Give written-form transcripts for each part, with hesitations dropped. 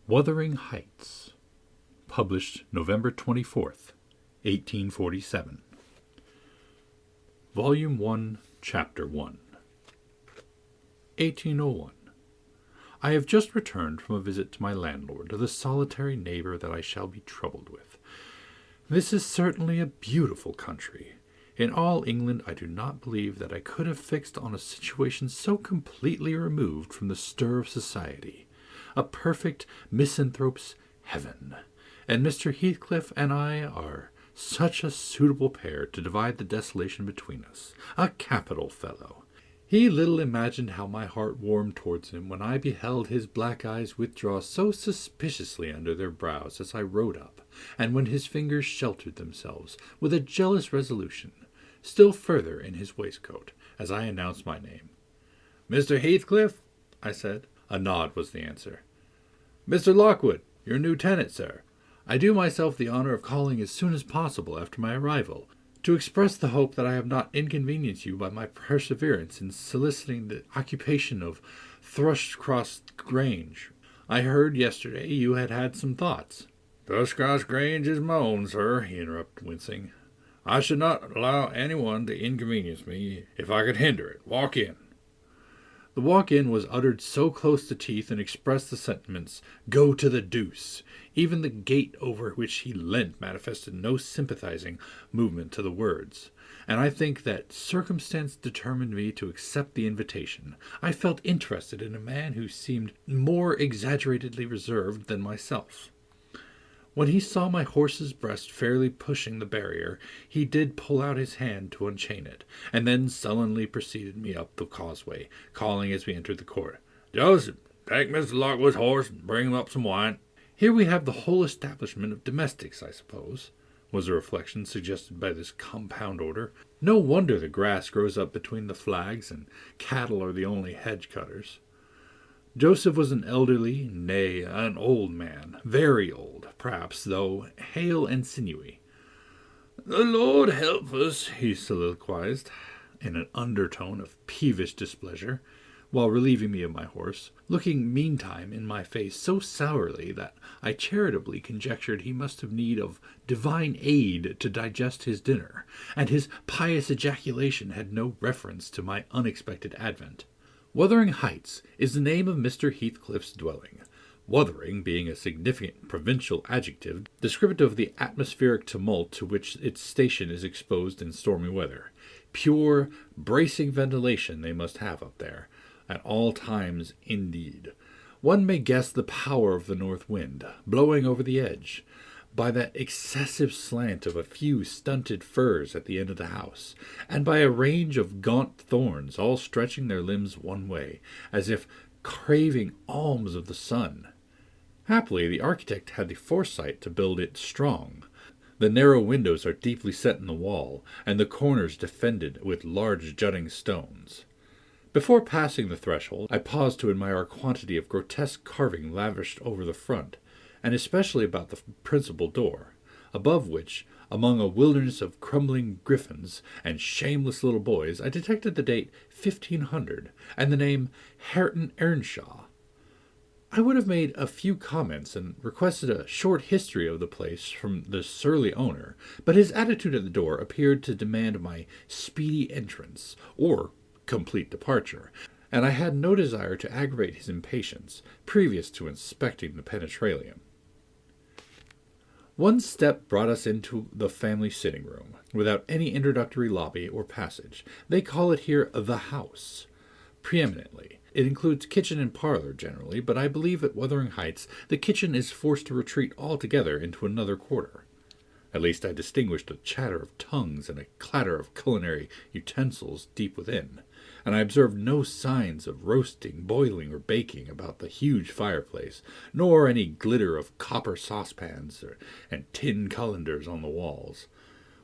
Wuthering Heights, published November 24th, 1847. Volume 1, Chapter 1. 1801. I have just returned from a visit to my landlord, the solitary neighbor that I shall be troubled with. This is certainly a beautiful country. In all England I do not believe that I could have fixed on a situation so completely removed from the stir of society. A perfect misanthrope's heaven. And Mr. Heathcliff and I are such a suitable pair to divide the desolation between us. A capital fellow. He little imagined how my heart warmed towards him when I beheld his black eyes withdraw so suspiciously under their brows as I rode up, and when his fingers sheltered themselves, with a jealous resolution, still further in his waistcoat, as I announced my name. "Mr. Heathcliff?" I said. A nod was the answer. "Mr. Lockwood, your new tenant, sir. I do myself the honor of calling as soon as possible after my arrival, to express the hope that I have not inconvenienced you by my perseverance in soliciting the occupation of Thrushcross Grange. I heard yesterday you had some thoughts." "Thrushcross Grange is my own, sir," he interrupted, wincing. "I should not allow anyone to inconvenience me if I could hinder it. Walk in." The walk-in was uttered so close to teeth and expressed the sentiments, "Go to the deuce." Even the gate over which he leant manifested no sympathizing movement to the words, and I think that circumstance determined me to accept the invitation. I felt interested in a man who seemed more exaggeratedly reserved than myself. When he saw my horse's breast fairly pushing the barrier, he did pull out his hand to unchain it, and then sullenly preceded me up the causeway, calling as we entered the court, "Joseph, take Mr. Lockwood's horse and bring him up some wine." "Here we have the whole establishment of domestics, I suppose," was a reflection suggested by this compound order. No wonder the grass grows up between the flags, and cattle are the only hedge-cutters. Joseph was an elderly, nay, an old man, very old, perhaps, though hale and sinewy. "The Lord help us," he soliloquized, in an undertone of peevish displeasure, while relieving me of my horse, looking meantime in my face so sourly that I charitably conjectured he must have need of divine aid to digest his dinner, and his pious ejaculation had no reference to my unexpected advent. Wuthering Heights is the name of Mr. Heathcliff's dwelling, wuthering being a significant provincial adjective descriptive of the atmospheric tumult to which its station is exposed in stormy weather. Pure, bracing ventilation they must have up there, at all times indeed. One may guess the power of the north wind, blowing over the edge, by that excessive slant of a few stunted firs at the end of the house, and by a range of gaunt thorns all stretching their limbs one way, as if craving alms of the sun. Happily the architect had the foresight to build it strong. The narrow windows are deeply set in the wall, and the corners defended with large jutting stones. Before passing the threshold, I paused to admire a quantity of grotesque carving lavished over the front, and especially about the principal door, above which, among a wilderness of crumbling griffins and shameless little boys, I detected the date 1500 and the name Hareton Earnshaw. I would have made a few comments and requested a short history of the place from the surly owner, but his attitude at the door appeared to demand my speedy entrance, or complete departure, and I had no desire to aggravate his impatience previous to inspecting the penetralium. One step brought us into the family sitting-room, without any introductory lobby or passage. They call it here the house, preeminently. It includes kitchen and parlor generally, but I believe at Wuthering Heights the kitchen is forced to retreat altogether into another quarter. At least I distinguished a chatter of tongues and a clatter of culinary utensils deep within, and I observed no signs of roasting, boiling, or baking about the huge fireplace, nor any glitter of copper saucepans and tin colanders on the walls.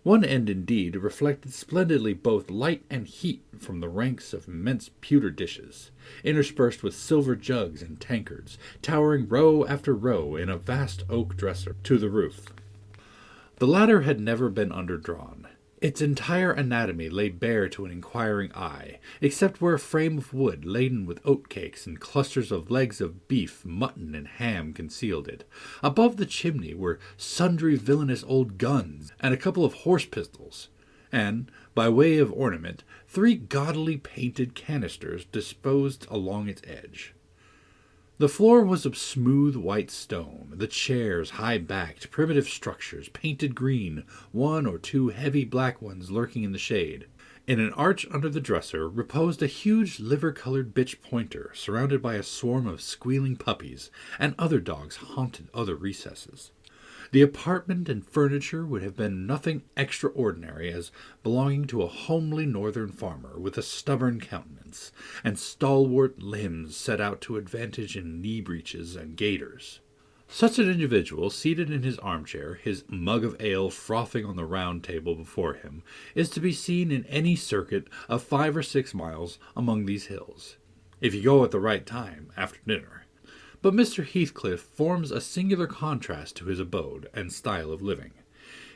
One end, indeed, reflected splendidly both light and heat from the ranks of immense pewter dishes, interspersed with silver jugs and tankards, towering row after row in a vast oak dresser to the roof. The latter had never been underdrawn. Its entire anatomy lay bare to an inquiring eye, except where a frame of wood laden with oatcakes and clusters of legs of beef, mutton, and ham concealed it. Above the chimney were sundry villainous old guns and a couple of horse pistols, and, by way of ornament, 3 gaudily painted canisters disposed along its edge. The floor was of smooth white stone, the chairs high-backed, primitive structures, painted green, 1 or 2 heavy black ones lurking in the shade. In an arch under the dresser reposed a huge liver-colored bitch pointer, surrounded by a swarm of squealing puppies, and other dogs haunted other recesses. The apartment and furniture would have been nothing extraordinary, as belonging to a homely northern farmer with a stubborn countenance, and stalwart limbs set out to advantage in knee breeches and gaiters. Such an individual, seated in his armchair, his mug of ale frothing on the round table before him, is to be seen in any circuit of 5 or 6 miles among these hills, if you go at the right time after dinner. But Mr. Heathcliff forms a singular contrast to his abode and style of living.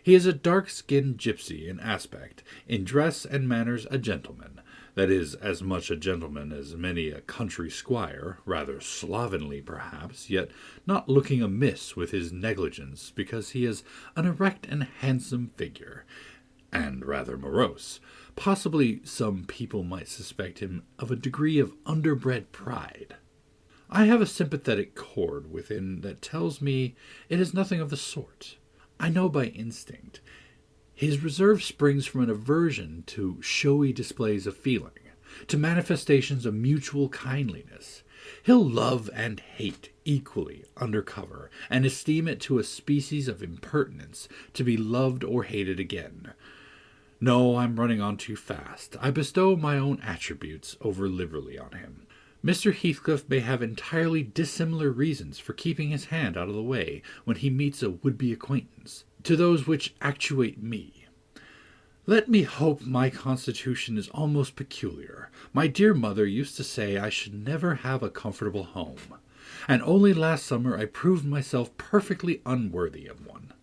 He is a dark-skinned gypsy in aspect, in dress and manners a gentleman, that is, as much a gentleman as many a country squire, rather slovenly perhaps, yet not looking amiss with his negligence, because he is an erect and handsome figure, and rather morose. Possibly some people might suspect him of a degree of underbred pride. I have a sympathetic chord within that tells me it is nothing of the sort. I know by instinct. His reserve springs from an aversion to showy displays of feeling, to manifestations of mutual kindliness. He'll love and hate equally under cover, and esteem it to a species of impertinence to be loved or hated again. No, I'm running on too fast. I bestow my own attributes over liberally on him. Mr. Heathcliff may have entirely dissimilar reasons for keeping his hand out of the way when he meets a would-be acquaintance, to those which actuate me. Let me hope my constitution is almost peculiar. My dear mother used to say I should never have a comfortable home, and only last summer I proved myself perfectly unworthy of one.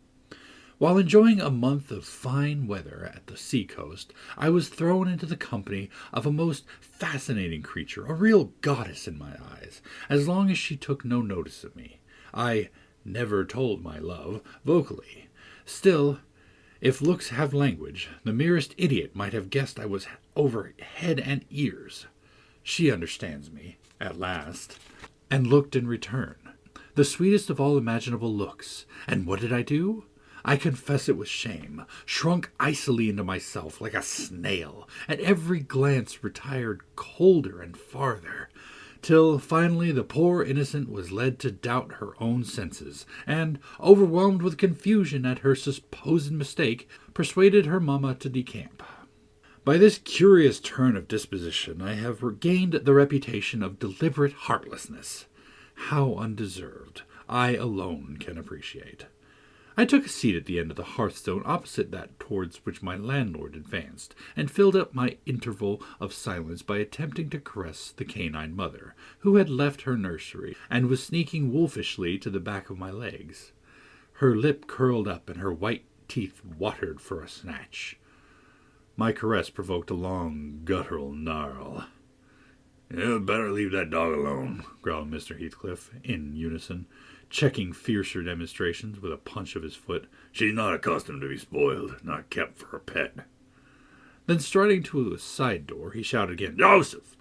While enjoying a month of fine weather at the sea-coast, I was thrown into the company of a most fascinating creature, a real goddess in my eyes, as long as she took no notice of me. I never told my love vocally. Still, if looks have language, the merest idiot might have guessed I was over head and ears. She understands me, at last, and looked in return. The sweetest of all imaginable looks. And what did I do? I confess it with shame, shrunk icily into myself like a snail, and every glance retired colder and farther, till finally the poor innocent was led to doubt her own senses, and, overwhelmed with confusion at her supposed mistake, persuaded her mamma to decamp. By this curious turn of disposition I have regained the reputation of deliberate heartlessness. How undeserved, I alone can appreciate. I took a seat at the end of the hearthstone opposite that towards which my landlord advanced, and filled up my interval of silence by attempting to caress the canine mother, who had left her nursery, and was sneaking wolfishly to the back of my legs. Her lip curled up, and her white teeth watered for a snatch. My caress provoked a long, guttural snarl. "You'd better leave that dog alone," growled Mr. Heathcliff, in unison, checking fiercer demonstrations with a punch of his foot. "She's not accustomed to be spoiled, not kept for a pet." Then, striding to a side door, he shouted again, "Joseph!"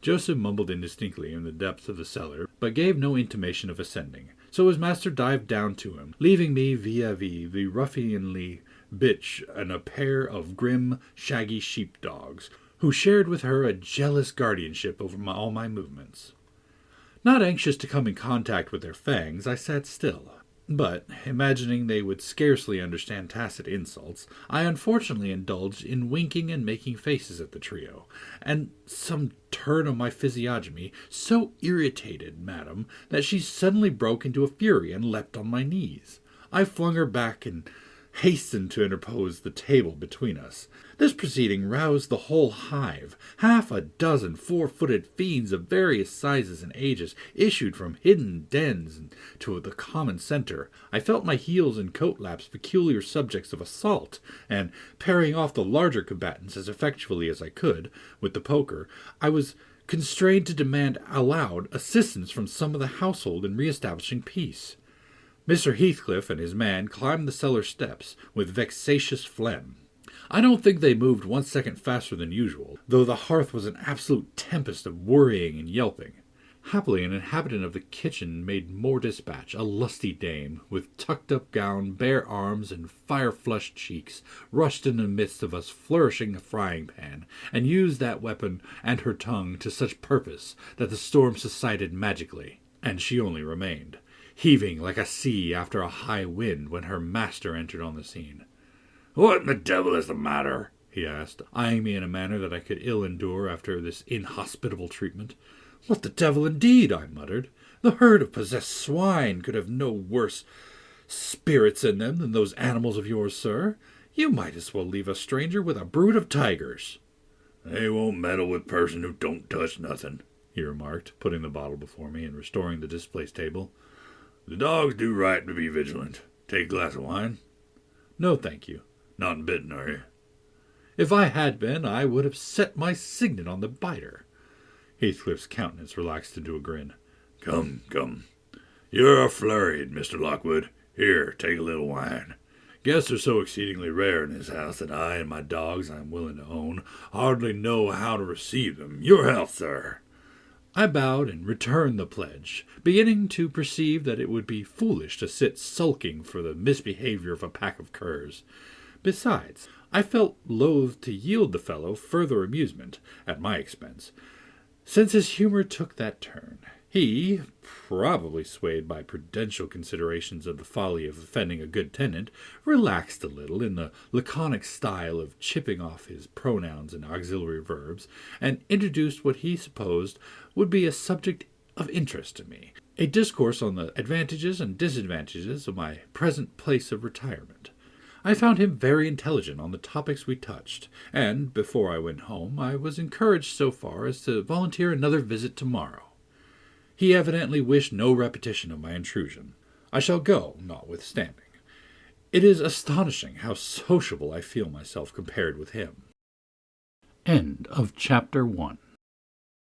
Joseph mumbled indistinctly in the depths of the cellar, but gave no intimation of ascending, so his master dived down to him, leaving me vis-à-vis the ruffianly bitch and a pair of grim, shaggy sheep-dogs, who shared with her a jealous guardianship over all my movements. Not anxious to come in contact with their fangs, I sat still. But, imagining they would scarcely understand tacit insults, I unfortunately indulged in winking and making faces at the trio, and some turn of my physiognomy so irritated Madame that she suddenly broke into a fury and leapt on my knees. I flung her back and hastened to interpose the table between us. This proceeding roused the whole hive. Half a dozen four-footed fiends of various sizes and ages issued from hidden dens to the common centre. I felt my heels and coat laps peculiar subjects of assault, and, parrying off the larger combatants as effectually as I could with the poker, I was constrained to demand aloud assistance from some of the household in re-establishing peace. Mr. Heathcliff and his man climbed the cellar steps with vexatious phlegm. I don't think they moved 1 second faster than usual, though the hearth was an absolute tempest of worrying and yelping. Happily, an inhabitant of the kitchen made more dispatch, a lusty dame, with tucked-up gown, bare arms, and fire-flushed cheeks, rushed in the midst of us, flourishing a frying-pan, and used that weapon and her tongue to such purpose that the storm subsided magically, and she only remained, heaving like a sea after a high wind, when her master entered on the scene. "What in the devil is the matter?" he asked, eyeing me in a manner that I could ill endure after this inhospitable treatment. "What the devil, indeed?" I muttered. "The herd of possessed swine could have no worse spirits in them than those animals of yours, sir. You might as well leave a stranger with a brood of tigers." "They won't meddle with person who don't touch nothing," he remarked, putting the bottle before me and restoring the displaced table. "The dogs do right to be vigilant. Take a glass of wine?" "No, thank you." "Not bitten, are you?" "If I had been, I would have set my signet on the biter." Heathcliff's countenance relaxed into a grin. Come. You're flurried, Mr. Lockwood. Here, take a little wine. Guests are so exceedingly rare in this house that I and my dogs, I am willing to own, hardly know how to receive them. Your health, sir." I bowed and returned the pledge, beginning to perceive that it would be foolish to sit sulking for the misbehavior of a pack of curs. Besides, I felt loath to yield the fellow further amusement at my expense. Since his humour took that turn, he, probably swayed by prudential considerations of the folly of offending a good tenant, relaxed a little in the laconic style of chipping off his pronouns and auxiliary verbs, and introduced what he supposed would be a subject of interest to me, a discourse on the advantages and disadvantages of my present place of retirement. I found him very intelligent on the topics we touched, and, before I went home, I was encouraged so far as to volunteer another visit tomorrow. He evidently wished no repetition of my intrusion. I shall go, notwithstanding. It is astonishing how sociable I feel myself compared with him. End of Chapter 1.